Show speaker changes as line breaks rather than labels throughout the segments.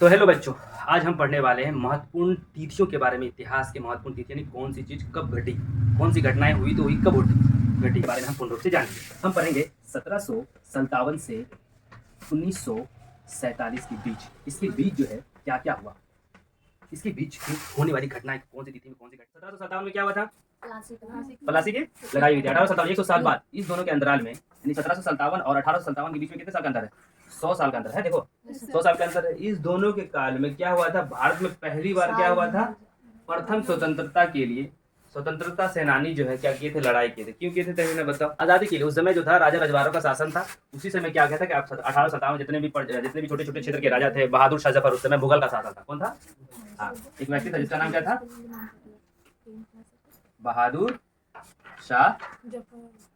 तो हेलो बच्चों, आज हम पढ़ने वाले हैं महत्वपूर्ण तिथियों के बारे में। इतिहास के महत्वपूर्ण तिथि यानी कौन सी चीज़ कब घटी, कौन सी घटनाएं हुई तो हुई, कब घटी के बारे में हम पूर्ण रूप से जानेंगे। हम पढ़ेंगे 1757 से 1947 के बीच। इसके बीच जो है क्या क्या हुआ, इसके बीच होने वाली घटनाएं कौन सी तिथि में कौन सी घटना। 1757 में क्या हुआ था? प्लासी की लड़ाई हुई थी। 1857 100 साल बाद। इस दोनों के अंतराल में यानी 1757 और 1857 के बीच में कितने साल का अंतर है? 100 साल का अंतर है। देखो 100 साल का अंतर है। इस दोनों के काल में क्या हुआ था? भारत में पहली बार क्या हुआ था? प्रथम स्वतंत्रता के लिए स्वतंत्रता सेनानी जो है क्या किए थे? लड़ाई किए थे। क्यों किए थे? तभी मैं बताओ। आजादी के लिए। उस समय जो था राजा रजवाड़ों का शासन था। उसी समय क्या गया था कि 1857 जितने भी छोटे छोटे क्षेत्र के राजा थे, बहादुर शाह जफर, उस समय मुगल का शासन था। कौन था? हाँ, एक व्यक्ति था जिसका नाम क्या था? बहादुर शाह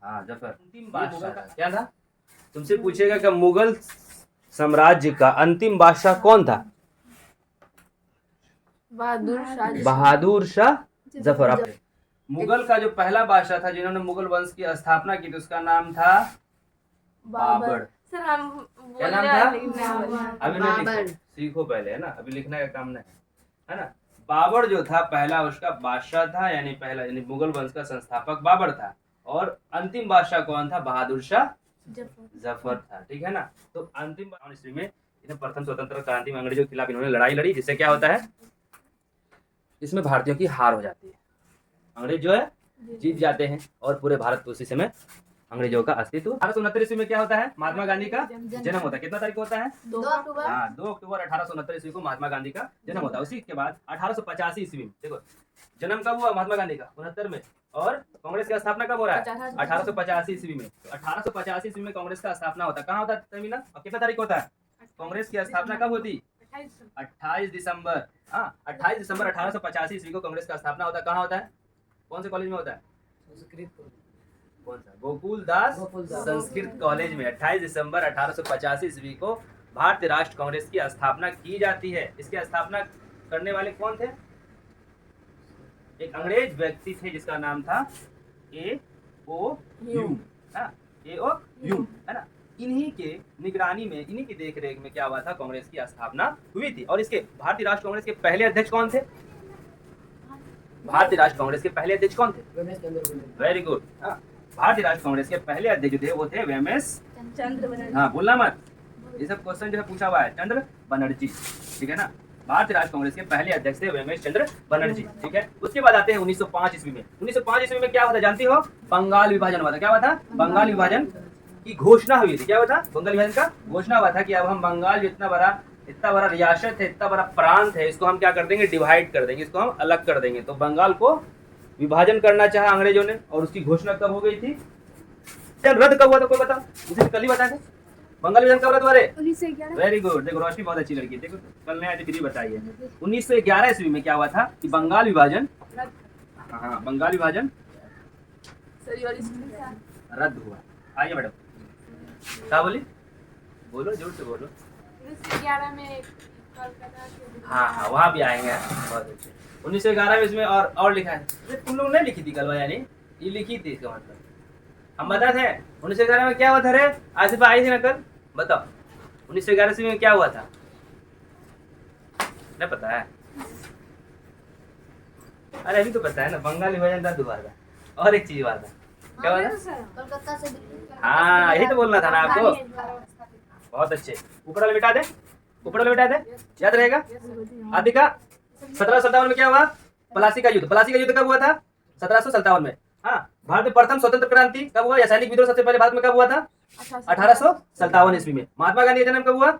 हाँ जफर। अंतिम बादशाह क्या था? तुमसे पूछेगा कि मुगल साम्राज्य का अंतिम बादशाह कौन था? बहादुर शाह जफर। मुगल का जो पहला बादशाह था जिन्होंने मुगल वंश की स्थापना की थी, उसका नाम था बाबर। क्या नाम था? अभी नहीं सीखो पहले, है ना, अभी लिखने का काम नहीं है ना। बाबर जो था पहला उसका बादशाह था, यानी पहला यानी मुगल वंश का संस्थापक बाबर था। और अंतिम बादशाह कौन था? बहादुर शाह जफर था। ठीक है ना। तो अंतिम ईस्वी में इन्हें प्रथम स्वतंत्र क्रांति में अंग्रेजों के खिलाफ इन्होंने लड़ाई लड़ी, जिससे क्या होता है? इसमें भारतीयों की हार हो जाती है। अंग्रेज जो है जीत जाते हैं और पूरे भारत को उसी समय अंग्रेजों का अस्तित्व। 1869 ईस्वी में क्या होता है? महात्मा गांधी का जन्म होता है। कितना तारीख को होता है?
2 अक्टूबर।
हाँ, 2 अक्टूबर 1869 ईस्वी को महात्मा गांधी का जन्म होता है। उसी के बाद 1885 ईस्वी में देखो जन्म कब हुआ महात्मा गांधी का? 69 में। और कांग्रेस की स्थापना कब हो रहा है? 1885 ईस्वी में। तो 1885 ईस्वी में कांग्रेस का स्थापना होता है। कहाँ होता है तमीना? और कितना तारीख होता है? कांग्रेस की स्थापना कब होती? 28 दिसंबर। हाँ, 28 दिसंबर 1885 ईस्वी को कांग्रेस का स्थापना होता है। कहाँ होता है? कौन से कॉलेज में होता है? कौन सा? गोकुल दास संस्कृत कॉलेज में 28 दिसंबर 1885 ईस्वी को भारतीय राष्ट्र कांग्रेस की स्थापना की जाती है। इसकी स्थापना करने वाले कौन थे? एक अंग्रेज व्यक्ति थे जिसका नाम था A.O. ह्यूम। A.O. ह्यूम, है ना। इन्हीं के निगरानी में, इन्हीं की देखरेख में क्या हुआ था? कांग्रेस की स्थापना हुई थी। और इसके भारतीय राष्ट्र कांग्रेस के पहले अध्यक्ष कौन थे? भारतीय राष्ट्र कांग्रेस के पहले अध्यक्ष कौन थे? Very good. भारतीय राष्ट्र कांग्रेस के पहले अध्यक्ष थे वो थे वेमेश चंद्र बनर्जी। हाँ, बोलना मत, ये सब क्वेश्चन जो है पूछा हुआ है। चंद्र बनर्जी, ठीक है ना। भारतीय राष्ट्र कांग्रेस के पहले अध्यक्ष थे वेमेश चंद्र बनर्जी, ठीक है। उसके बाद आते हैं 1905 ईस्वी में। 1905 ईस्वी में क्या हुआ था जानती हो? बंगाल विभाजन हुआ था। क्या हुआ था? बंगाल विभाजन की घोषणा हुई थी। क्या हुआ था? बंगाल विभाजन का घोषणा हुआ था कि अब हम बंगाल जो इतना बड़ा रियासत है, इतना बड़ा प्रांत है, इसको हम क्या कर देंगे? डिवाइड कर देंगे, इसको हम अलग कर देंगे। तो बंगाल को विभाजन करना चाहा अंग्रेजों ने। और उसकी घोषणा कब हो गई थी? रद्द कब हुआ था? कोई बता, मुझे कल ही बता दे। बंगाल विभाजन कब रद्द हुआ रे? 1911। Very good. देखो रोशनी बहुत अच्छी लड़की है। देखो कल नहीं आई थी फिर भी बताइए। 1911 ईस्वी में क्या हुआ था कि बंगाल विभाजन, हाँ बंगाल विभाजन रद्द हुआ। आइए मैडम, क्या बोली? बोलो, जोर से बोलो।
1911 में
हाँ, वहाँ भी आएंगे। बहुत अच्छे। 1911 में इसमें और लिखा है। तुम लोग नहीं लिखी थी कल, यानी ये लिखी थी। इसका मतलब हम बताते हैं 1911 में क्या हुआ था रे? आसिफ आई थी ना कल, बताओ 1911 ईस्वी में क्या हुआ था? नहीं पता है? अरे अभी तो पता है ना, बंगाल विभाजन रद्द हुआ था। और एक चीज हुआ था, क्या हुआ था?
कोलकाता से दिल्ली।
हाँ, यही तो बोलना था ना आपको। बहुत अच्छे। ऊपर वाले मिटा दे, ऊपर वाले मिटा दे, याद रहेगा। आदिका 1757 में क्या हुआ? प्लासी का युद्ध। प्लासी का युद्ध कब हुआ था? 1757 में। हाँ, भारत में प्रथम स्वतंत्र क्रांति कब हुआ? या सैनिक विद्रोह सबसे पहले भारत में कब हुआ था? 1857 ईस्वी में। महात्मा गांधी का जन्म कब हुआ?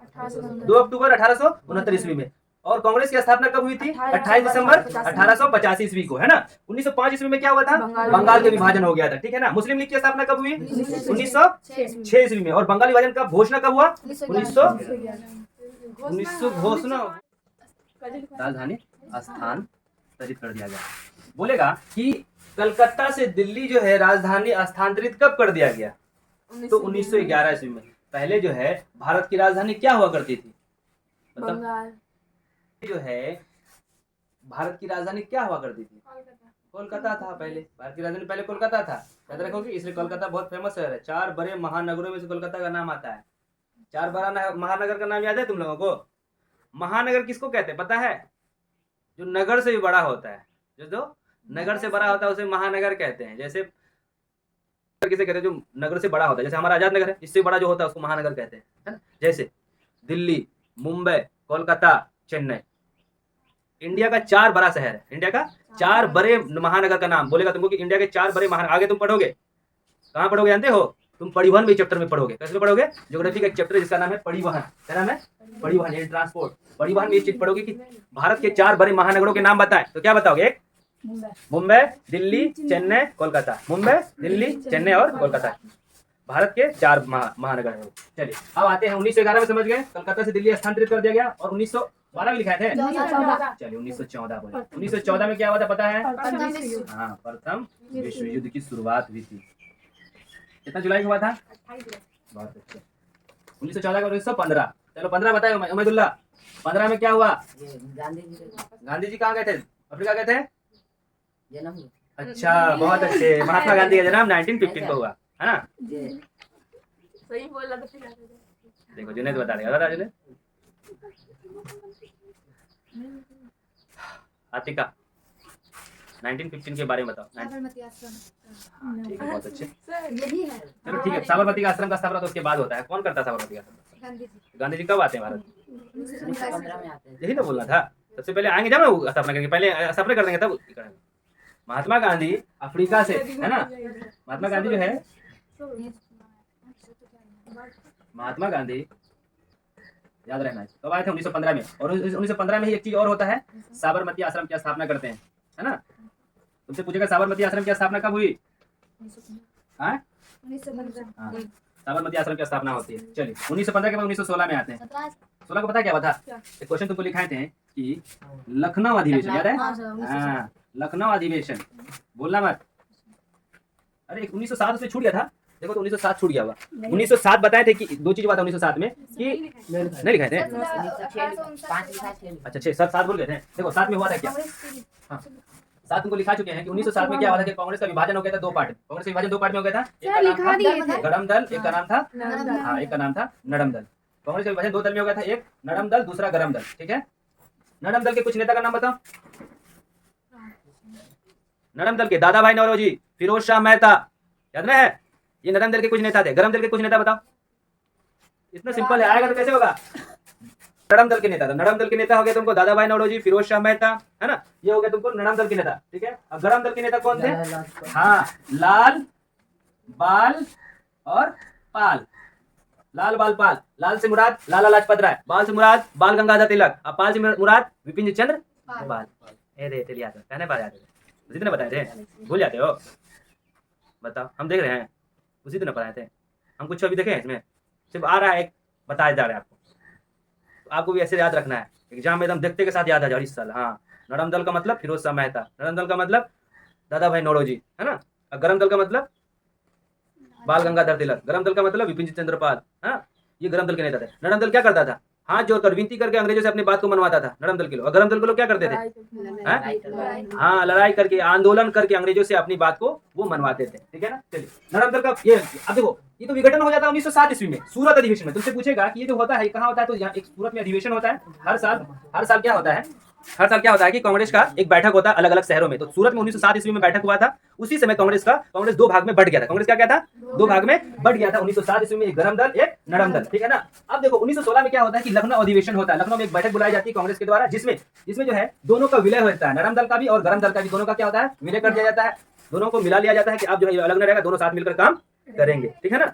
2 अक्टूबर 1869 ईस्वी में। और कांग्रेस की स्थापना कब हुई थी? 28 दिसंबर 1885 ईस्वी को, है ना। 1905 ईस्वी में क्या हुआ था? बंगाल के विभाजन हो गया था, ठीक है ना। मुस्लिम लीग की स्थापना कब हुई? 1906 ईस्वी में। और बंगाल विभाजन का घोषणा कब हुआ? 1900 घोषणा। राजधानी स्थानांतरित कर दिया गया। बोलेगा कि कलकत्ता से दिल्ली जो है राजधानी स्थानांतरित कब कर दिया गया? तो 1911 ईस्वी में। पहले जो है भारत की राजधानी क्या हुआ करती थी?
बंगाल
जो है भारत की राजधानी क्या हुआ करती थी? कोलकाता था पहले। भारत की राजधानी पहले कोलकाता था, याद रखोगे। इसलिए कोलकाता बहुत फेमस शहर है। 4 बड़े महानगरों में से कोलकाता का नाम आता है। 4 बड़ा महानगर का नाम याद है तुम लोगों को? महानगर किसको कहते हैं पता है? जो नगर से भी बड़ा होता है, जो नगर से बड़ा होता है उसे महानगर कहते हैं। जैसे किसे कहते हैं? जो नगर से बड़ा होता है, जैसे हमारा आजाद नगर है, इससे बड़ा जो होता है उसको महानगर कहते हैं, है ना? जैसे दिल्ली, मुंबई, कोलकाता, चेन्नई। इंडिया का 4 बड़ा शहर है, इंडिया का 4 बड़े महानगर का नाम बोलेगा तुमको कि इंडिया के 4 बड़े महानगर। आगे तुम पढ़ोगे, कहाँ पढ़ोगे जानते हो? तुम परिवहन में चैप्टर में पढ़ोगे। कैसे पढ़ोगे? ज्योग्राफी का एक चैप्टर जिसका नाम है परिवहन। क्या नाम है? परिवहन, यानी ट्रांसपोर्ट। परिवहन में ये चीज पढ़ोगे कि भारत के 4 बड़े महानगरों के नाम बताएं, तो क्या बताओगे? एक मुंबई, दिल्ली, चेन्नई, कोलकाता। मुंबई, दिल्ली, चेन्नई और कोलकाता भारत के 4 महानगर है। चलिए अब आते हैं 1911 में। समझ गए? कलकत्ता से दिल्ली स्थानांतरित कर दिया गया। और 1912 में लिखाए थे। चलिए 1914 बोले। 1914 में क्या हुआ था पता है? हाँ, प्रथम विश्व युद्ध की शुरुआत हुई थी। कितना जुलाई को हुआ था? बहुत अच्छे। 1914 का 1915। चलो 15 बताए उमैदुल्ला। 15 में क्या हुआ? गांधी जी कहाँ गए थे? अफ्रीका गए थे? अच्छा, बहुत अच्छे। महात्मा गांधी का जन्म 1915 को हुआ, है ना?
सही बोला तो फिर
देखो जुनेद बता देगा। बता जुनेद। आतिका 1915 के बारे में बताओ।
साबरमती आश्रम।
हाँ, ठीक है, बहुत अच्छे।
यही है।
चलो ठीक है, साबरमती का आश्रम का स्थापना तो उसके बाद होता है। कौन करता है साबरमती का आश्रम?
गांधी जी।
गांधी जी कब आते हैं भारत?
1915 में आते हैं।
यही तो बोलना था। सबसे पहले आएंगे जब ना स्थापना करेंगे, पहले स्थापना कर देंगे तब करेंगे। महात्मा गांधी अफ्रीका से, है ना? महात्मा गांधी जो है, महात्मा गांधी याद रखना है कब आए थे? 1915 में। और 1915 में ही एक चीज और होता है, साबरमती आश्रम की स्थापना करते हैं, है ना? तुमसे पूछेगा साबरमती आश्रम की स्थापना कब हुई? हाँ,
1915।
साबरमती आश्रम की स्थापना होती है। चलिए 1915 के बाद 1916 में आते हैं। 16 को पता क्या हुआ था? एक क्वेश्चन तुमको लिखाए थे कि लखनऊ अधिवेशन, याद है? हाँ, लखनऊ अधिवेशन। बोलना मत। अरे 1907 से छूट गया था। देखो तो 1907 छूट गया हुआ। 1907 बताए थे कि 2 चीज हुआ था 1907 में कि नहीं लिखाए थे। अच्छा 6 7 बोल गए थे। देखो 7 में हुआ था क्या? हाँ, 7 तुमको लिखा चुके हैं कि 1907 में क्या हुआ था कि कांग्रेस का विभाजन हो गया था 2 पार्ट। कांग्रेस का विभाजन 2 पार्ट में हो गया था। एक का नाम था गरम दल, एक का नाम था, हाँ, एक का नाम था नरम दल। कांग्रेस का विभाजन 2 दल में हो गया था, एक नरम दल, दूसरा गरम दल। ठीक है, नरम दल के कुछ नेता का नाम बताओ। नरम दल के दादा भाई नौरोजी, फिरोज शाह मेहता, याद ना है? ये नरम दल के कुछ नेता थे। गरम दल के कुछ नेता बताओ। इतना सिंपल है, आएगा तो कैसे होगा? नरम दल के नेता था। नरम दल के नेता हो गए तुमको दादा भाई नौरोजी, फिरोज शाह मेहता, है ना? ये हो गया तुमको नरम दल के नेता। ठीक है, अब गरम दल के नेता कौन थे? हाँ, लाल, बाल और पाल। लाल, बाल, पाल। लाल से मुराद लाला लाजपत राय, बाल से मुराद बाल गंगाधर तिलक, और पाल से मुराद विपिन चंद्र पाल। कहने पा जाते थे, उसी दिन बताए थे, भूल जाते हो? बताओ, हम देख रहे हैं, उसी दिन बताए थे हम। कुछ अभी देखे हैं इसमें? सिर्फ आ रहा है एक, बताया जा रहा है आपको। तो आपको भी ऐसे याद रखना है, एग्जाम में एकदम देखते के साथ याद आ जाए इस साल। हाँ, नरम दल का मतलब फिरोज शाह मेहता, नरम दल का मतलब दादा भाई नौरोजी, है ना? और गरम दल का मतलब बाल गंगाधर तिलक, गरम दल का मतलब विपिन चंद्र पाल। हाँ, ये गरम दल के नेता थे। नरम दल क्या करता था? हाथ जोड़कर विनती करके अंग्रेजों से अपनी बात को मनवाता था, नरम दल के लोग। और गरम दल के लोग क्या करते थे? हाँ, लड़ाई करके, आंदोलन करके अंग्रेजों से अपनी बात को वो मनवाते थे। ठीक है ना? चलिए, नरम दल का ये अब देखो, ये तो विघटन हो जाता है 1907 ईस्वी में, सूरत अधिवेशन में। तुमसे पूछेगा कि ये जो होता है कहाँ होता है, तो यहाँ एक सूरत में अधिवेशन होता है हर साल। हर साल क्या होता है? हर साल क्या होता है कि कांग्रेस का एक बैठक होता है अलग अलग शहरों में। तो सूरत में 1907 ईस्वी में बैठक हुआ था। उसी समय कांग्रेस 2 भाग में बढ़ गया था। कांग्रेस क्या था? 2 भाग में बढ़ गया था 1907 ईस्वी में, एक गरम दल, एक नरम दल। ठीक है ना? अब देखो 1916 में क्या होता है कि लखनऊ अधिवेशन होता है। लखनऊ में एक बैठक बुलाई जाती है कांग्रेस के द्वारा, जिसमें जो है दोनों का विलय होता है, नरम दल का भी और गरम दल का भी। दोनों का क्या होता है? विलय कर दिया जाता है, दोनों को मिला लिया जाता है कि आप जो है अलग न रहेगा, दोनों साथ मिलकर काम करेंगे। ठीक है ना?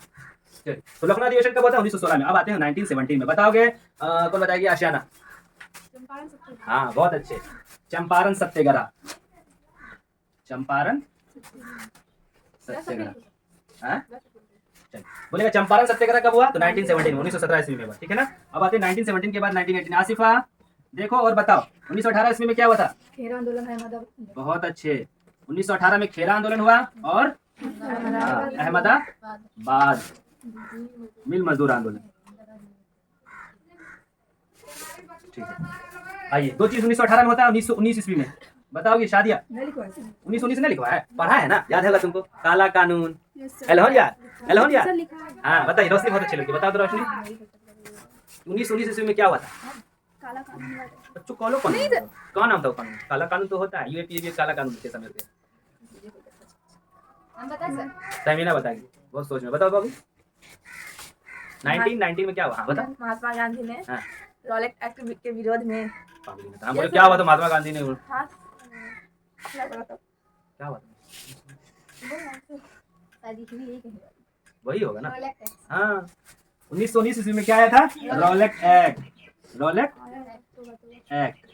तो लखनऊ अधिवेशन कब होता है? 1916 में। अब आते हैं 1917 में। बताओगे? कौन बताएगी? आशियाना। हाँ, बहुत अच्छे। चंपारण सत्याग्रह। चंपारण सत्याग्रह, हाँ? बोलेगा चंपारण सत्याग्रह कब हुआ? तो 1917 में, 1917 ईस्वी में हुआ। ठीक है ना? अब आते हैं 1917 के बाद 1918। आसिफा देखो और बताओ, 1918 ईस्वी में क्या हुआ था?
खेरा आंदोलन, अहमदाबाद।
बहुत अच्छे। 1918 में खेरा आंदोलन हुआ और अहमदाबाद मिल मजदूर आंदोलन। ठीक है, आइए 2 चीज 1918 में होता है, 1919 ईस्वी में। बताओगे? शादिया 1919 नहीं लिखवा है, पढ़ा है ना, याद होगा तुमको। काला कानून, एलहोन याद, एलहोन याद। हाँ बताइए, रोशनी बहुत अच्छी लगती है, बताओ तो रोशनी। 1919 ईस्वी में क्या हुआ था?
काला कानून वाला।
बच्चों कॉलो कौन कौन नाम था वो कानून? काला कानून तो होता है यूएपीए काला कानून के समय पे।
हम बताएं सर।
तहमीना बताएगी बहुत सोच में। बताओ बाबू 1919 में क्या हुआ? हाँ बताओ।
महात्मा गांधी ने
हाँ
रॉलेट एक्ट के विरोध में
हम बोले क्या हुआ था महात्मा गांधी ने?
हाँ क्या बोला था?
क्या हुआ था?
शादी की भी यही कहेगा।
वही होगा ना।
Rolex tax.
हाँ 1919 ईस्वी में क्या आया था? Rowlatt act. Rowlatt act.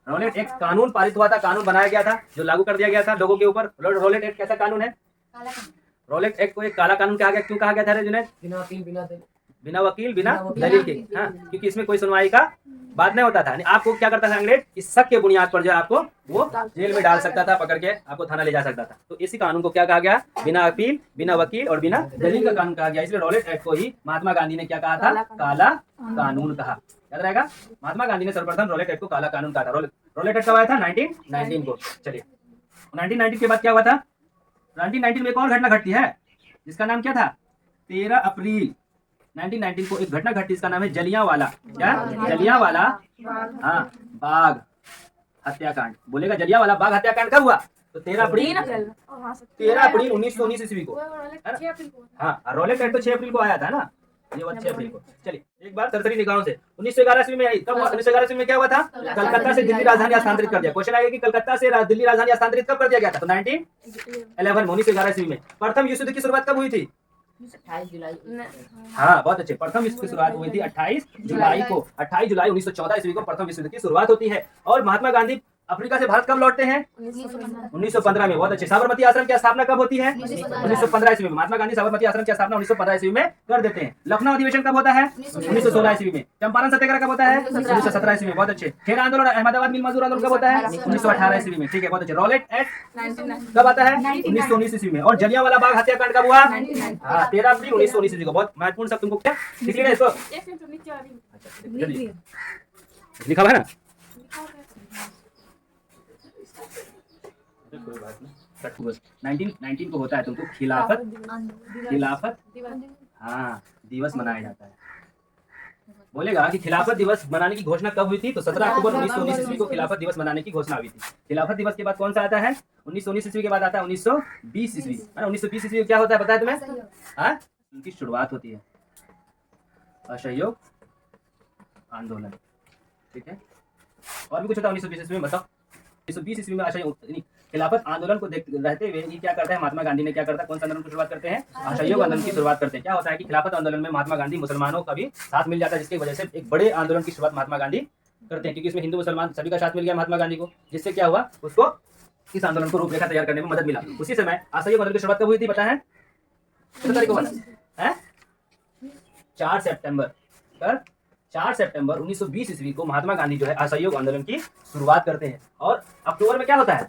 Rowlatt act कानून पारित हुआ था, कानून बनाया गया था जो लागू कर दिया गया था लोगों के ऊपर। रॉलेट एक्ट कैसा कानून है?
काला कानून।
रॉलेट एक्ट को एक काला कानून कहा गया। क्यों कहा गया था रे जुनैद?
बिना वकील बिना दलील।
बिना वकील बिना
बिना
दलील के।
वकील।
हाँ क्योंकि इसमें कोई सुनवाई का बात नहीं होता था। यानी आपको क्या करता था अंग्रेज? इस शक के बुनियाद पर जो है आपको वो जेल में डाल सकता था, पकड़ के आपको थाना ले जा सकता था। तो इसी कानून को क्या कहा गया? बिना अपील, बिना वकील और बिना दलील का कानून कहा गया। इसलिए रॉलेट एक्ट को ही महात्मा गांधी ने क्या कहा था? काला कानून कहा। याद रहेगा, महात्मा गांधी ने सर्वप्रथम रॉलेट एक्ट को काला कानून कहा था। रॉलेट एक्ट कब आया था? 1919 को। चलिए 1919 के बाद क्या हुआ था? 1919 में एक और घटना घटती है जिसका नाम क्या था? 13 अप्रैल 1919 को एक घटना घटी, इसका नाम है जलियांवाला। क्या? जलियांवाला हाँ बाग हत्याकांड। बोलेगा जलियांवाला बाग हत्याकांड कब हुआ? तो 13 अप्रैल 1919 ईस्वी को। हाँ रॉलेट एक्ट तो 6 अप्रैल को आया था ना, ये बात 6 अप्रैल को। चलिए एक बार सरसरी निगाहों से 1911 ईस्वी में आई। तब 1911 ईस्वी में क्या हुआ था? कलकत्ता से दिल्ली राजधानी हस्तांतरित कर दिया। क्वेश्चन आएगा कि कलकत्ता से दिल्ली राजधानी हस्तांतरित कब कर दिया गया था? तो 1911 में 1911 ईस्वी में। प्रथम विश्व युद्ध की शुरुआत कब हुई थी?
28 जुलाई।
हाँ बहुत अच्छे। प्रथम विश्व की शुरुआत हुई थी 28 जुलाई को। 28 जुलाई 1914 ईस्वी को प्रथम विश्व युद्ध की शुरुआत होती है। और महात्मा गांधी अफ्रीका से भारत कब लौटते हैं? 1915 में। बहुत अच्छे। साबरमती आश्रम की स्थापना कब होती है? 1915 ईस्वी में। महात्मा गांधी साबरमती आश्रम की स्थापना 1915 ईस्वी में कर देते हैं। लखनऊ अधिवेशन कब होता है? 1916 ईस्वी में। चंपारण सत्याग्रह कब होता है? 1917 ईस्वी में। बहुत अच्छे। खेरा आंदोलन, अहमदाबाद मिल मजदूर आंदोलन कब होता है? 1918 ईस्वी में। ठीक है बहुत अच्छे। रॉलेट एक्ट कब आता है? 1919 ईस्वी में। और जलियांवाला बाग हत्याकांड कब हुआ? हाँ 13 अप्रैल 1919 ईस्वी को। बहुत महत्वपूर्ण सब तुमको क्या लिख लिया इसको? लिखा हुआ है ना? कोई बात नहीं। 1919 को होता है तुमको खिलाफत हाँ दिवस मनाया जाता है। बोलेगा कि खिलाफत दिवस मनाने की घोषणा कब हुई थी? तो 17 अक्टूबर 1919 ईस्वी को खिलाफत दिवस मनाने की घोषणा हुई थी। खिलाफत दिवस के बाद कौन सा आता है? 1919 ईस्वी के बाद आता है 1920 ईस्वी। 1920 ईस्वी में क्या होता है बताया तुम्हें? हाँ उनकी शुरुआत होती है असहयोग आंदोलन। ठीक है और भी कुछ होता है 1920 ईस्वी में? बताओ 1920 ईस्वी में असहयोग खिलाफत आंदोलन को रहते हुए ये क्या करता है? महात्मा गांधी ने क्या करता है? कौन सा आंदोलन की शुरुआत करते हैं? असहयोग आंदोलन की शुरुआत करते हैं। क्या होता है कि खिलाफत आंदोलन में महात्मा गांधी मुसलमानों का भी साथ मिल जाता है, जिसकी वजह से एक बड़े आंदोलन की शुरुआत महात्मा गांधी करते हैं। क्योंकि इसमें हिंदू मुसलमान सभी का साथ मिल गया महात्मा गांधी को, जिससे क्या हुआ? उसको इस आंदोलन को रूपरेखा तैयार करने में मदद मिला। उसी समय असहयोग आंदोलन की शुरुआत कब हुई थी पता है? 4 सितंबर 1920 ईस्वी को महात्मा गांधी जो है असहयोग आंदोलन की शुरुआत करते हैं। और अक्टूबर में क्या होता है?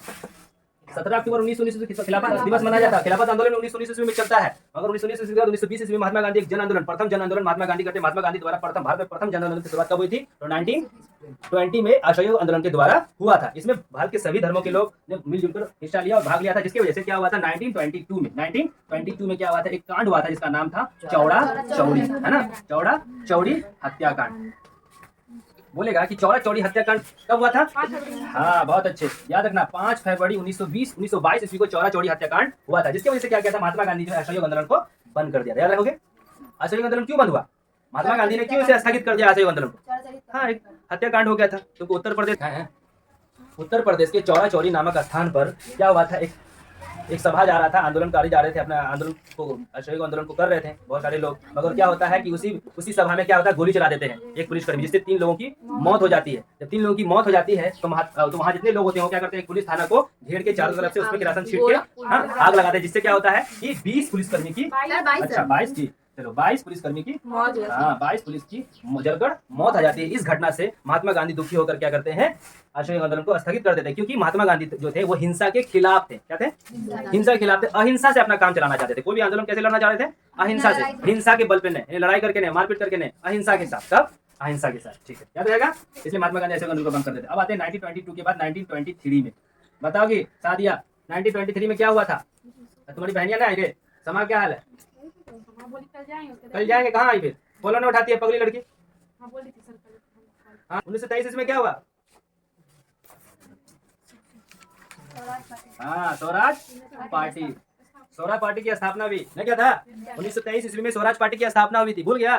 17 अक्टूबर 1919 ईस्वी खिलाफत दिवस मनाया जाता है। खिलाफत आंदोलन 1919 ईस्वी में चलता है, मगर 1919 ईस्वी के बाद 1920 ईस्वी में महात्मा गांधी एक जन आंदोलन, प्रथम जन आंदोलन महात्मा गांधी करते हैं। महात्मा गांधी द्वारा प्रथम भारत में प्रथम जन आंदोलन की शुरुआत कब हुई थी? तो 1920 में असहयोग आंदोलन के द्वारा हुआ था। इसमें भारत के सभी धर्मों के लोग ने मिलजुल कर हिस्सा लिया और भाग लिया था, जिसकी वजह से क्या हुआ था? 1922 में क्या हुआ था? एक कांड हुआ था जिसका नाम था चौड़ा चौड़ी, है ना? चौड़ा चौड़ी हत्याकांड। बोलेगा कि चौड़ा चौड़ी हत्याकांड कब हुआ था? हाँ बहुत अच्छे याद रखना। 5 फरवरी 1922 ईस्वी को चौड़ा चौड़ी हत्याकांड हुआ था, जिसकी वजह से क्या किया था? महात्मा गांधी जो है असहयोग आंदोलन को बंद कर दिया। याद रखोगे असहयोग आंदोलन क्यों बंद हुआ? महात्मा गांधी ने क्यों इसे स्थगित कर दिया असहयोग आंदोलन को? हाँ एक हत्याकांड हो गया था। तो उत्तर प्रदेश के चौड़ा चौड़ी नामक स्थान पर क्या हुआ था? एक सभा जा रहा था, आंदोलनकारी जा रहे थे, अपना आंदोलन को असहयोग आंदोलन को कर रहे थे बहुत सारे लोग। मगर क्या होता है कि उसी सभा में क्या होता है? गोली चला देते हैं एक पुलिसकर्मी, जिससे 3 लोगों की मौत हो जाती है। जब 3 लोगों की मौत हो जाती है तो वहाँ जितने लोग होते हैं क्या करते हैं? पुलिस थाना को घेर के चारों तरफ से उसमें किरासन छींट के आग लगाते हैं, जिससे क्या होता है कि 20 पुलिसकर्मी की 22 की 22 पुलिसकर्मी की 22 पुलिस की जलकर मौत आ जाती है। इस घटना से महात्मा गांधी दुखी होकर क्या करते हैं? असहयोग आंदोलन को स्थगित कर देते हैं। क्योंकि महात्मा गांधी जो थे वो हिंसा के खिलाफ थे। क्या थे? हिंसा के खिलाफ थे। अहिंसा से अपना काम चलाना चाहते थे। कोई भी आंदोलन कैसे लड़ना चाह रहे थे? अहिंसा से। हिंसा के बल पे नहीं, लड़ाई करके नहीं, मारपीट करके नहीं, अहिंसा के साथ। कब? अहिंसा के साथ। ठीक है याद रहेगा। इसलिए महात्मा गांधी असहयोग आंदोलन को बंद कर देते। अब आते हैं 1922 के बाद 1923 में। बताओगी सादिया 1923 में क्या हुआ था? तुम्हारी बहनियां ना आई रे, समा क्या हाल है? कल जाएंगे। कहाँ आई फिर? बोलो ना उठाती है पगली लड़की। हाँ 1923 ईस्वी में क्या हुआ? हाँ स्वराज पार्टी, स्वराज पार्टी की स्थापना हुई ना। क्या था? 1923 ईस्वी में स्वराज पार्टी की स्थापना हुई थी। भूल गया?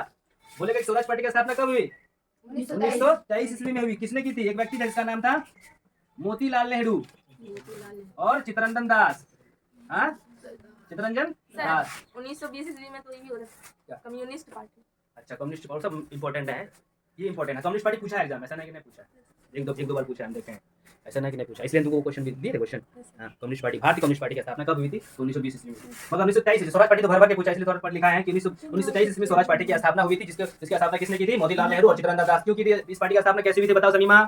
बोलेगा कि स्वराज पार्टी की स्थापना कब हुई? 1923 ईस्वी में हुई। किसने की थी? एक व्यक्ति था जिसका नाम था मोतीलाल नेहरू और चित्तरंजन दास। हाँ चित्तरंजन दास।
1920 ईस्वी में तो ये भी हो रहा कम्युनिस्ट पार्टी।
अच्छा कम्युनिस्ट और सब इंपॉर्टेंट है, ये इंपॉर्टेंट है। कम्युनिस्ट पार्टी पूछा है एग्जाम, ऐसा नहीं कि नहीं पूछा, एक दो बार पूछा, हम देखे हैं, ऐसा नहीं कि नहीं पूछा, इसलिए तुमको क्वेश्चन भी दिए थे क्वेश्चन। हाँ कम्युनिस्ट पार्टी, भारतीय कम्युनिस्ट पार्टी की स्थापना कब हुई थी? तो 1920 ईस्वी में। मतलब 1923 स्वराज पार्टी तो भर भर के पूछा, इसलिए थोड़ा पढ़ लिखा है कि 1923 ईस्वी में स्वराज पार्टी की स्थापना हुई थी। जिसकी स्थापना किसने की थी? मोतीलाल नेहरू और चित्तरंजन दास। क्यों की थी इस पार्टी की स्थापना? कैसे हुई थी बताओ समीमा?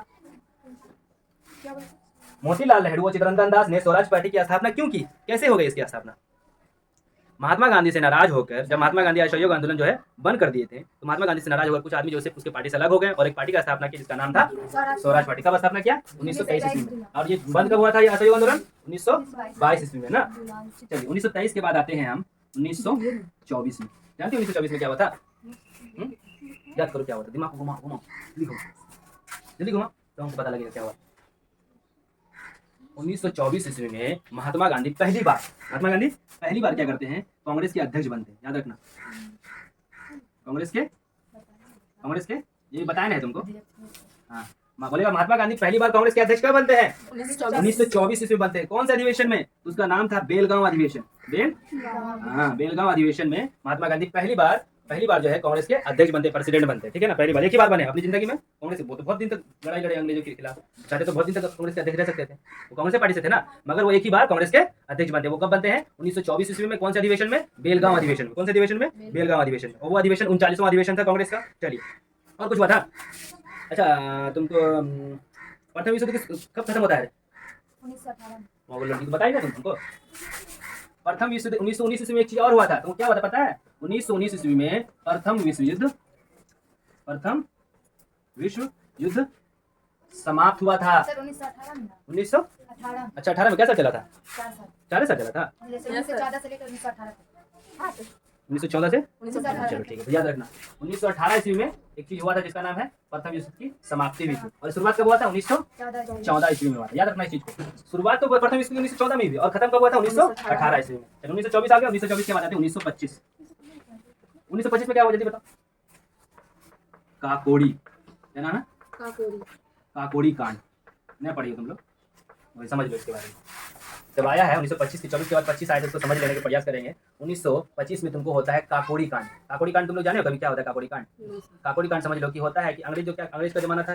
मोतीलाल नेहरू और चित्तरंजन दास ने स्वराज पार्टी की स्थापना क्यों की? कैसे हो गई इसकी स्थापना? महात्मा गांधी से नाराज होकर, जब महात्मा गांधी असहयोग आंदोलन जो है बंद कर दिए थे, तो महात्मा गांधी से नाराज होकर कुछ आदमी जो उसके पार्टी से अलग हो गए और एक पार्टी का स्थापना की जिसका नाम था स्वराज पार्टी। कब स्थापना किया? 1923 ईस्वी में। और ये बंद कब हुआ था ये असहयोग आंदोलन? 1922 ईस्वी में ना। चलिए 1923 के बाद आते हैं हम 1924 में। जानते हैं 1924 में क्या हुआ था? याद करो क्या हुआ था, दिमाग को घुमाओ घुमाओ, जल्दी घुमाओ तो हमको पता लगेगा क्या हुआ। 1924 ईस्वी में महात्मा गांधी पहली बार क्या करते हैं? कांग्रेस के अध्यक्ष बनते हैं। याद रखना, कांग्रेस के ये बताया नहीं तुमको। हाँ बोलेगा महात्मा गांधी पहली बार कांग्रेस के अध्यक्ष कब बनते हैं? 1924 ईस्वी बनते हैं। कौन से अधिवेशन में? उसका नाम था बेलगांव अधिवेशन। बेलगांव अधिवेशन में महात्मा गांधी पहली बार जो है कांग्रेस के अध्यक्ष बनते, प्रेसिडेंट बनते, ठीक है ना। पहली बार, एक ही बार बने अपनी जिंदगी में कांग्रेस। बहुत दिन तक लड़ाई लड़े अंग्रेजों के खिलाफ, चाहते तो बहुत दिन तक कांग्रेस के अध्यक्ष रह सकते थे, वो कांग्रेस पार्टी से थे ना, मगर वो एक ही बार कांग्रेस के अध्यक्ष बनते। वो कब बनते हैं? 1924 ईस्वी में। कौन से अधिवेशन में? बेलगांव अधिवेशन में। कौन से अधिवेशन में? बेलगांव अधिवेशन में। और वो अधिवेशन 39वां अधिवेशन था कांग्रेस का। चलिए और कुछ हुआ था? अच्छा तुमको प्रथम विश्व युद्ध कब खत्म होता है?
1918
बताइए ना तुमको। प्रथम विश्व युद्ध 1919 ईस्वी में एक चीज और हुआ था, तो क्या हुआ था पता है? 1919 ईस्वी में प्रथम विश्व युद्ध समाप्त हुआ था।
सर 1918 में ना
1900
18
अच्छा 18 में क्या साल चला था?
4 साल
40 साल चला था।
जैसे 1914 से लेकर 1918 तक। हाँ
1914 से
1918
चलो ठीक है, तो याद रखना 1918 ईस्वी में एक चीज हुआ था जिसका नाम है प्रथम विश्व युद्ध की समाप्ति हुई थी। और शुरुआत कब हुआ था? 1914 ईस्वी में हुआ था। याद रखना इस चीज को। शुरुआत तो प्रथम विश्व युद्ध 1914 में हुई और खत्म कब हुआ था? 1918 ईस्वी में। 1924 आ गया। 1924 के बाद आते हैं 1925। 1925 में क्या हुआ जल्दी बताओ? काकोड़ी, क्या नाम है? काकोड़ी कांड। नहीं पढ़ी हो तुम लोग, वही समझ लो इसके बारे में। जब आया है 1925 के 24 के बाद 25 आए तो उसको समझ लेने का प्रयास करेंगे। 1925 में तुमको होता है काकोड़ी कांड। काकोड़ी कांड तुम लोग जाने हो कभी क्या होता है काकोड़ी कांड? काकोड़ी कांड समझ लो कि होता है कि अंग्रेज का जमाना था,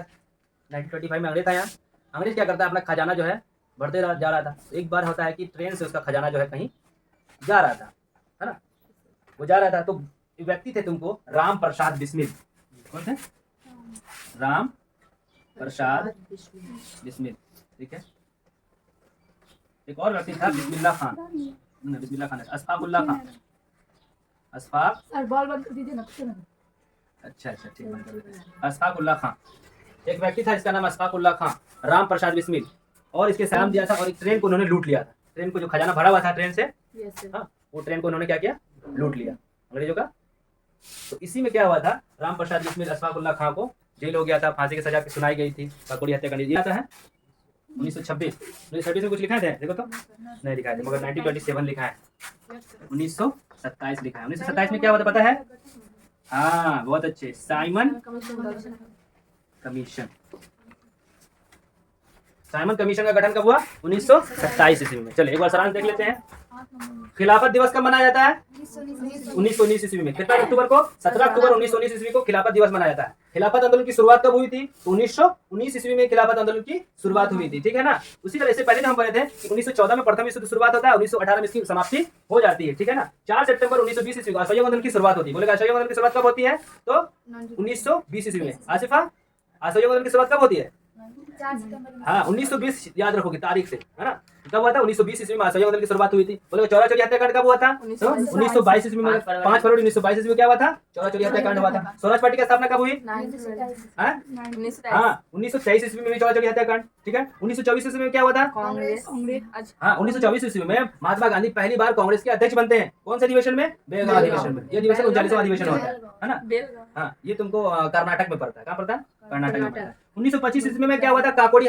1925 में अंग्रेज था यहाँ। अंग्रेज क्या करता है? अपना खजाना जो है बढ़ते जा रहा था। एक बार होता है कि ट्रेन से उसका खजाना जो है कहीं जा रहा था, है ना, वो जा रहा था। तो व्यक्ति थे तुमको राम प्रसाद बिस्मिल। कौन थे? राम प्रसाद बिस्मिल, ठीक है। एक और व्यक्ति था बिस्मिल्लाह खान, अशफाकुल्लाह खान,
सर बॉल बंद कर दीजिए ना।
अच्छा ठीक है, अशफाकुल्लाह खान। एक व्यक्ति था जिसका नाम अशफाकुल्लाह खान, राम प्रसाद बिस्मिल, और इसके सलाम दिया था और एक ट्रेन को उन्होंने लूट लिया था। ट्रेन को जो खजाना भरा हुआ था ट्रेन से, हाँ, वो ट्रेन को उन्होंने क्या किया? लूट लिया अंग्रेजों का। तो इसी में क्या हुआ था? राम प्रसाद बिस्मिल अशफाकुल्लाह खान को जेल हो गया था, फांसी की सजा सुनाई गई थी, काकोड़ी हत्याकांड दिया था। 1926 में कुछ लिखा है देखो तो नहीं लिखा है, मगर 1927 लिखा है। 1927 लिखा है। 1927 में क्या हुआ था पता है? हाँ बहुत अच्छे, साइमन कमीशन। साइमन कमीशन का गठन कब हुआ? 1927 ईस्वी में। चलिए एक बार सारांश देख लेते हैं। खिलाफत दिवस कब मनाया जाता है? 1919 ईस्वी में। कितना अक्टूबर को? 17 अक्टूबर 1919 ईस्वी को खिलाफत दिवस मनाया जाता है। खिलाफत आंदोलन की शुरुआत कब हुई थी? तो 1919 ईस्वी में खिलाफत आंदोलन की शुरुआत हुई थी, ठीक है ना। उसी तरह से पहले हम पढ़े थे कि 1914 में प्रथम विश्व युद्ध शुरुआत होता है, 1918 में इसकी समाप्ति हो जाती है, ठीक है ना। 4 सितंबर 1920 ईस्वी को असहयोग आंदोलन की शुरुआत होती है। बोलेगा असहयोग आंदोलन की शुरुआत कब होती है? तो 1920 ईस्वी में। आसिफा, असहयोग आंदोलन की शुरुआत कब होती है?
4 सितंबर।
हाँ 1920 याद रखोगे तारीख से, है ना। कब हुआ था? 1920 ईस्वी में असहयोग आंदोलन की शुरुआत हुई थी। बोले चौरा चौरी हत्याकांड कब हुआ था? 1922 ईस्वी में। 5 फरवरी 1922 ईस्वी में क्या हुआ था? चौरा चौरी हत्याकांड हुआ था। स्वराज पार्टी की स्थापना कब हुई? हाँ 1923 ईस्वी में चौरा चौरी हत्याकांड, ठीक है। 1924 ईस्वी में क्या हुआ था?
कांग्रेस।
हाँ 1924 ईस्वी में महात्मा गांधी पहली बार कांग्रेस के अध्यक्ष बनते हैं। कौन से अधिवेशन में? बेलगांव अधिवेशन में। ये अधिवेशन 39वां अधिवेशन होता है ना। हाँ ये तुमको कर्नाटक में पड़ता है। कहाँ पड़ता है? कर्नाटक में बना था। 1925 ईस्वी में क्या हुआ था? काकोड़ी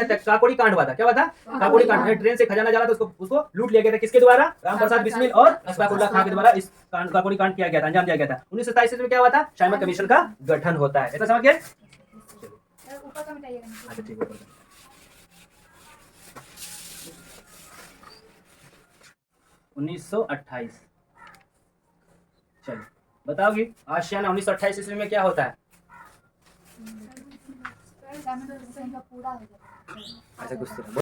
कांड हुआ था। क्या हुआ था? काकोड़ी कांड। ट्रेन से खजाना जा रहा था, उसको लूट लिया गया था। किसके द्वारा? रामप्रसाद बिस्मिल और अशफाकुल्लाह खां के द्वारा इस काकोड़ी कांड किया गया था, अंजाम दिया गया था। 1927 ईस्वी में क्या हुआ था? साइमन कमीशन का गठन होता है। ऐसा समझ गए?
ऊपर का मिटाइएगा।
अच्छा ठीक है। 1928 चलिए बताओगी आशियाना 1928 ईस्वी में क्या होता है?
पूरा हो जाएगा।
ऐसा कुछ तो